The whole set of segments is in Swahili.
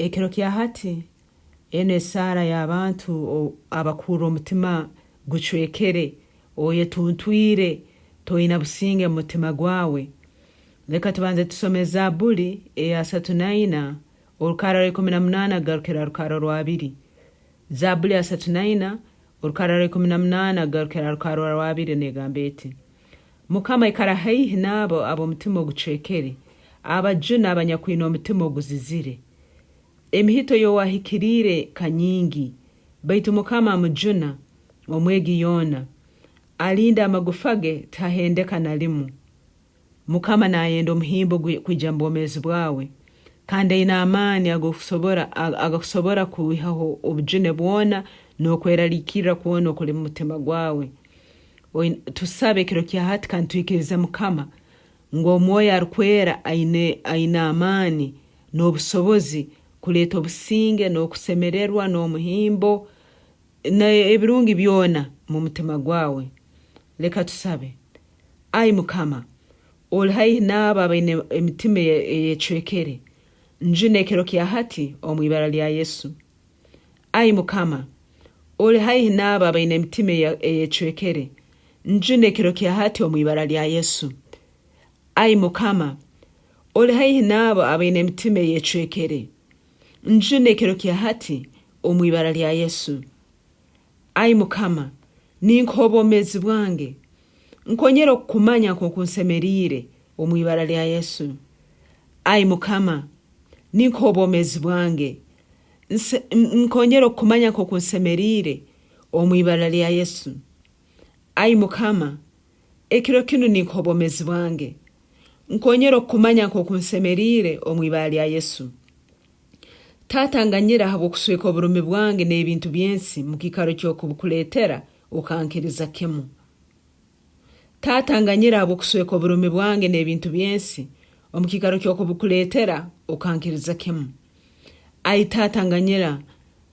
ekiro kyahati eno esara y'abantu abakura omutima gucwekere oyetuntwire toyina businge mu mutima gwawe. Leka tubanze tusome Zaburi eya 34 olukara 18 garukira olukara 2. Zaburi ya 34 olukara 18 garukira olukara 2 negamba eti: Mukama ikara haihi nabo ab'omutima ogucwekere, Njuna abanyakwina omutima oguzizire. Emihito yowahikirire kanyingi, baitu Mukama Njuna omwegi yona, alinda amagufage tahendeka na limu. Mukama nayenda omuhimbo kwija mbwomezi bwawe, kandi aina amani agakusobora kuwihaho obujune bwona n'okweralikirira kuona okuli mu mutima gwawe. Tusabe ekiro kyahati kandi twikirize Mukama ngo Omwoyo Arukwera aina amani n'obusobozi kuleta obusinge n'okusemererwa n'omuhimbo na ebirungi byona mu mutima gwawe. Leka tusabe. Ai Mukama, oli haihi nabo abaina emitima eyecwekere, Njuna ekiro kyahati omwibaralya Yesu. Ai Mukama, oli haihi nabo abaina emitima eyecwekere, Njuna ekiro kyahati omwibaralya Yesu. Ai Mukama, oli haihi nabo abaina emitima eyecwekere, Njuna ekiro kyahati omwibaralya Yesu. Ai Mukama, ninkuha obwomezi bwange, nkonyera okukumanya nkokunsemerire omwibaralya Yesu. Ai Mukama, ninkuha obwomezi bwange, nkonyera okukumanya nkokunsemerire omwibaralya Yesu. Ai Mukama, ekiro kinu ninkuha obwomezi bwange, nkonyera okukumanya nkokunsemerire omwibaralya Yesu. Taata, nganyira habwokusweka oburumi bwange nebintu byensi mukikaro kyokubukuletera okankiriza kimu. Taata, nganyira habwokusweka oburumi bwange nebintu byensi omukikaro kyokubukuletera okankiriza kimu. Ai Taata, nganyira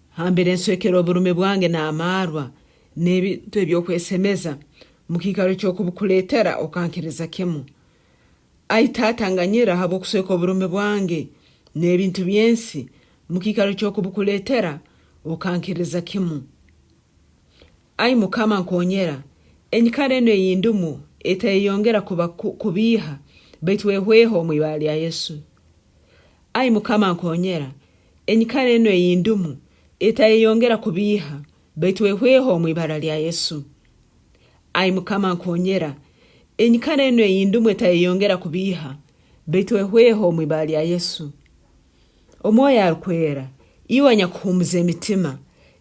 hambere nswekera oburumi bwange n'amarwa nebintu ebyokwesemeza mukikaro kyokubukuletera okankiriza kimu. Ai Taata, nganyira habwokusweka oburumi bwange nebintu byensi mukikaro kyokubukuletera okankiriza kimu. Ai Mukama nkonyera, enyikara eno eyindimu etayongera kubiha baitu wehweho omwibaralya Yesu. Ai Mukama nkonyera, enyikara eno eyindimu etayongera kubiha baitu wehweho omwibaralya Yesu. Ai Mukama nkonyera, enyikara eno eyindimu etayongera kubiha baitu wehweho omwibaralya Yesu. Omwoyo Arukwera, iwe nyakuhumuza emitima,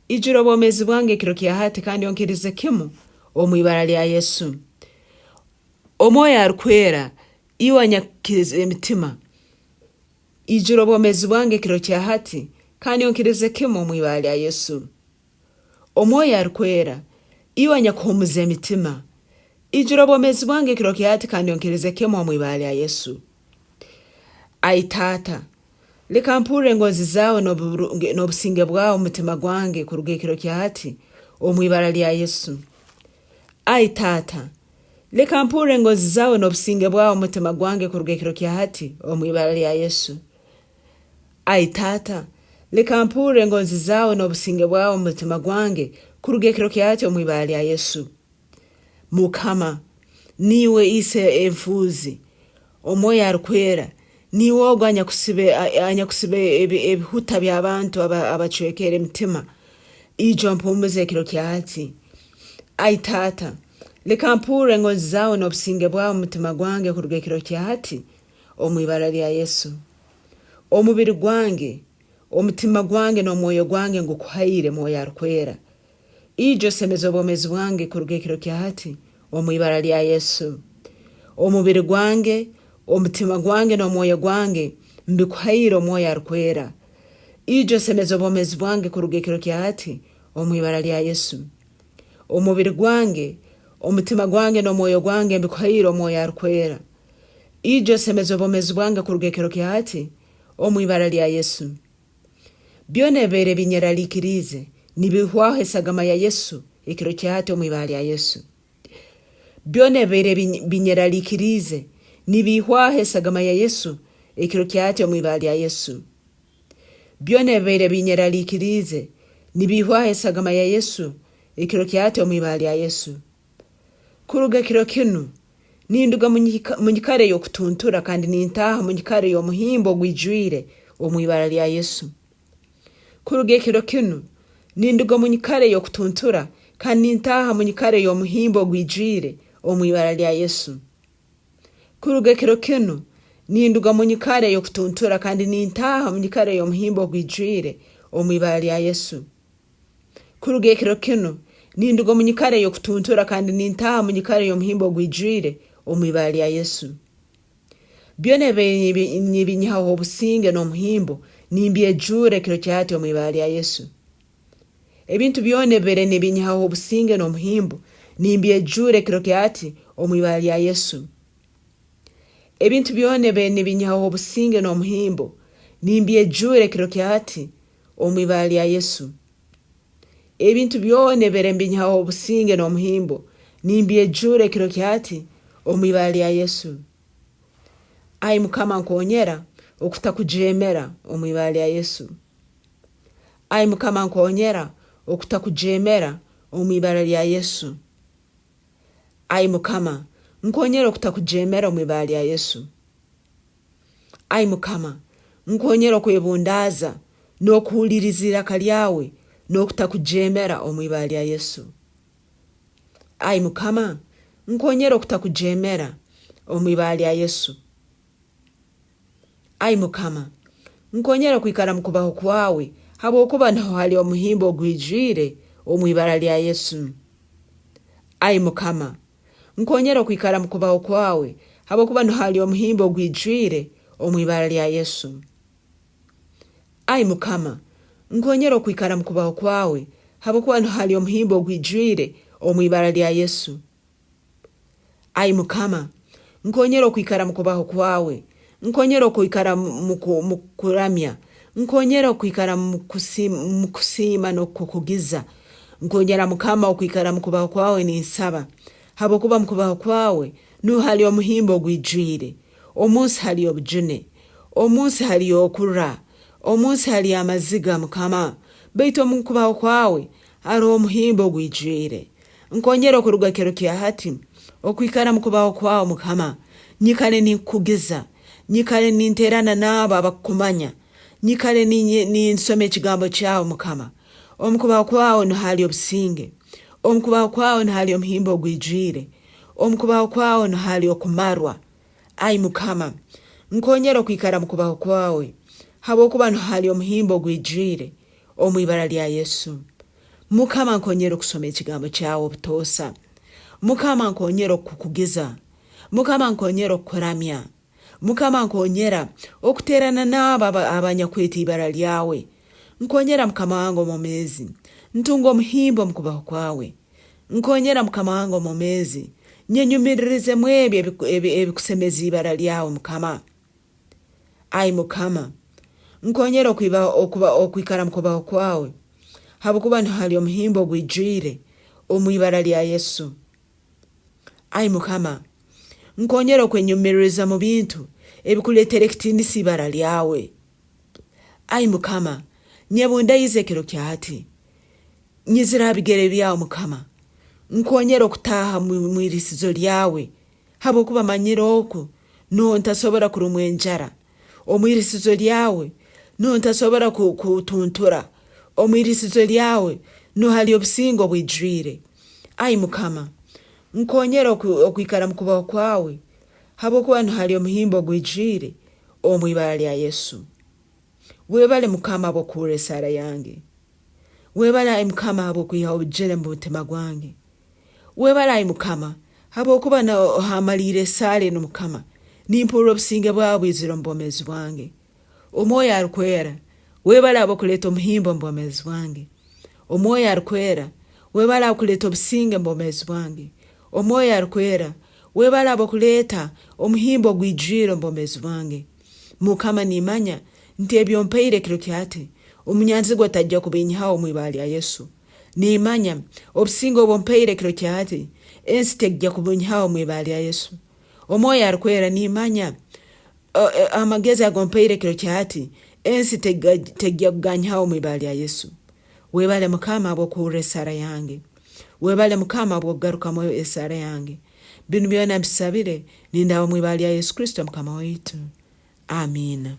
ijura obwomezi bwange ekiro kyahati kandi onkirize kimu omwibaralya Yesu. Omwoyo Arukwera, iwe nyakuhumuza emitima, ijura obwomezi bwange ekiro kyahati kandi onkirize kimu omwibaralya Yesu. Omwoyo Arukwera, iwe nyakuhumuza emitima, ijura obwomezi bwange ekiro kyahati kandi onkirize kimu omwibaralya Yesu. Ai Taata, leka mpu're engonzi zawe n'obusinge bwawe umutima gwange kuruga ekiro kyahati omwibaralya Yesu. Ai Taata, leka mpu're engonzi zawe n'obusinge bwawe umutima gwange kuruga ekiro kyahati omwibaralya Yesu. Ai Taata, leka mpu're engonzi zawe n'obusinge bwawe umutima gwange kuruga ekiro kyahati omwibaralya Yesu. Mukama, niwe ise enfuzi, Omwoyo Arukwera, niwe ogo anyakusibe ebihuta by'abantu abacwekere emitima ijo mpumuze ekiro kyahati. Ai Taata, leka mpu're engonzi zawe n'obusinge bwawe umutima gwange kuruga ekiro kyahati omwibaralya Yesu. Omubiri gwange, omutima gwange n'omwoyo gwange ngukuhaire Mwoyo Arukwera, ijo semeza obwomezi bwange kuruga ekiro kyahati omwibaralya Yesu. Omubiri gwange, omutima gwange n'omwoyo gwange mbikuhaire Omwoyo Arukwera, ijo semeza obwomezi bwange kuruga ekiro kyahati omwibaralya Yesu. Omubiri gwange, omutima gwange n'omwoyo gwange mbikuhaire Omwoyo Arukwera, ijo semeza obwomezi bwange kuruga ekiro kyahati omwibaralya Yesu. Byona ebere binyeralikirize nibihwaho esagama ya Yesu ekiro kyahati omwibaralya Yesu. Byona ebere binyeralikirize nibihwaho esagama ya Yesu ekiro kyahati omwibaralya Yesu. byone bere binyeralikirize nibihwahe sagama ya Yesu ekiro kyahati omwibaralya Yesu. Kuruga ekiro kinu ninduga munyikare yokutuntura kandi nintaha munyikare yomuhimbo gwijwire omwibaralya Yesu. Kuruga ekiro kinu ninduga munyikare yokutuntura kandi nintaha munyikare yomuhimbo gwijwire omwibaralya Yesu. Kuruga ekiro kinu ninduga munyikare yokutuntura kandi nintaha munyikare yomuhimbo gwijwire omwibaralya Yesu. Kuruga ekiro kinu ninduga munyikare yokutuntura kandi nintaha munyikare yomuhimbo gwijwire omwibaralya Yesu. Byone binyaho obusinge n'omuhimbo nimbyejure ekiro kyahati omwibaralya Yesu. Ebintu byone bere nibinyaho obusinge n'omuhimbo nimbyejure ekiro kyahati omwibaralya Yesu. Ebintu byone bere nibinyaho obusinge n'omuhimbo nimbyejure ekiro kyahati omwibaralya Yesu. Ebintu byone bere mbinyaho obusinge n'omuhimbo nimbyejure ekiro kyahati omwibaralya Yesu. Ai Mukama nkonyera okutakujemera omwibaralya Yesu. Ai Mukama nkonyera okutakujemera omwibaralya Yesu. Ai Mukama nkonyera okutakujemera omwibaralya Yesu. Ai Mukama nkonyera okwebundaza n'okuhulirizira kalyawe n'okutakujemera omwibaralya Yesu. Ai Mukama nkonyera okutakujemera omwibaralya Yesu. Ai Mukama nkonyera kwikara mukubaho kwawe habwokuba naho hali omuhimbo gwijwire omwibaralya Yesu. Ai Mukama nkonyera kwikara mukubaho kwawe habwokuba naho hali omuhimbo gwijwire omwibaralya Yesu. Ai Mukama nkonyera kwikara mukubaho kwawe habwokuba naho hali omuhimbo gwijwire omwibaralya Yesu. Ai Mukama nkonyera kwikara mukubaho kwawe nkonyera kwikara mukuramya nkonyera kwikara mukusima n'okukugiza nkonyera Mukama kwikara mukubaho kwawe ninsaba habwokuba mukubaho kwawe nu hali omuhimbo gwijwire. Omunsi hali obujune, omunsi hali okura, omunsi hali amaziga Mukama baitu mukubaho kwawe hali omuhimbo gwijwire. Nkonyera okuruga ekiro kyahati okwikara mukubaho kwawe Mukama nyikale ninkugiza, nyikale ninterana nabo abakukumanya, nyikale ninsome ekigambo kyawe Mukama. Omukubaho kwawe nuhali obusinge, omukubaho kwawe nuhali omuhimbo gwijwire, omukubaho kwawe nuhali okumarwa. Ai Mukama nkonyera kwikara mukubaho kwawe habwokuba nuhali omuhimbo gwijwire omwibaralya Yesu. Mukama nkonyera okusoma ekigambo kyawe obutosa. Mukama nkonyera okukugiza. Mukama nkonyera okuramya. Mukama nkonyera okuterana nabo abanyakweta ibara lyawe. Nkonyera Mukama wange omwomezi ntunga omuhimbo mukubaho kwawe. Nkonyera Mukama wange omwomezi nyenyumiririze mwebyo ebikusemeza ibara lyawe Mukama. Ai Mukama nkonyera okwikara mukubaho kwawe habwokuba nuhali omuhimbo gwijwire omwibaralya Yesu. Ai Mukama nkonyera okwenyumiririza mu bintu ebikuletera ekitiinisa ibara lyawe. Ai Mukama nyebundayize ekiro kyahati nyizira bigere byawe Mukama nkonyera okutaha mwirisizo lyawe habwokuba manyira oku no ntasobora kurumwa enjara. Omwirisizo lyawe no ntasobora kutuntura. Omwirisizo lyawe no hali obusingo bwijwire. Ai Mukama nkonyera okwikara mukubaho kwawe habwokuba nuhali omuhimbo gwijwire omwibaralya Yesu. Webale Mukama habwokura esara yange. Webale ai Mukama habwokwiha obujere mu mutima gwange. Webale ai Mukama habwokuba hamalire esara no Mukama nimpu're obusinge bwawe bwizira mu bwomezi bwange. Omwoyo Arukwera webale habwokuleta omuhimbo mu bwomezi bwange. Omwoyo Arukwera webale habwokuleta obusinge mu bwomezi bwange. Omwoyo Arukwera webale habwokuleta omuhimbo gwijwire mu bwomezi bwange. Mukama nimanya nti ebyo mpeire ekiro kyahati omunyanzi gwatajja kubinyaho omwibaralya Yesu. Nimanya obusinge obwo mpeire ekiro kyahati ensi tejja kubinyaho omwibaralya Yesu. Omwoyo Arukwera nimanya amagezi ago mpeire ekiro kyahati ensi tejja kuganyawo omwibaralya Yesu. Webale Mukama habwokuwulira essaala yange. Webale Mukama habwokugarukamu essaala yange. Bino byonna mbisabire nindaaba omwibaralya Yesu Kristo Mukama waitu. Amina.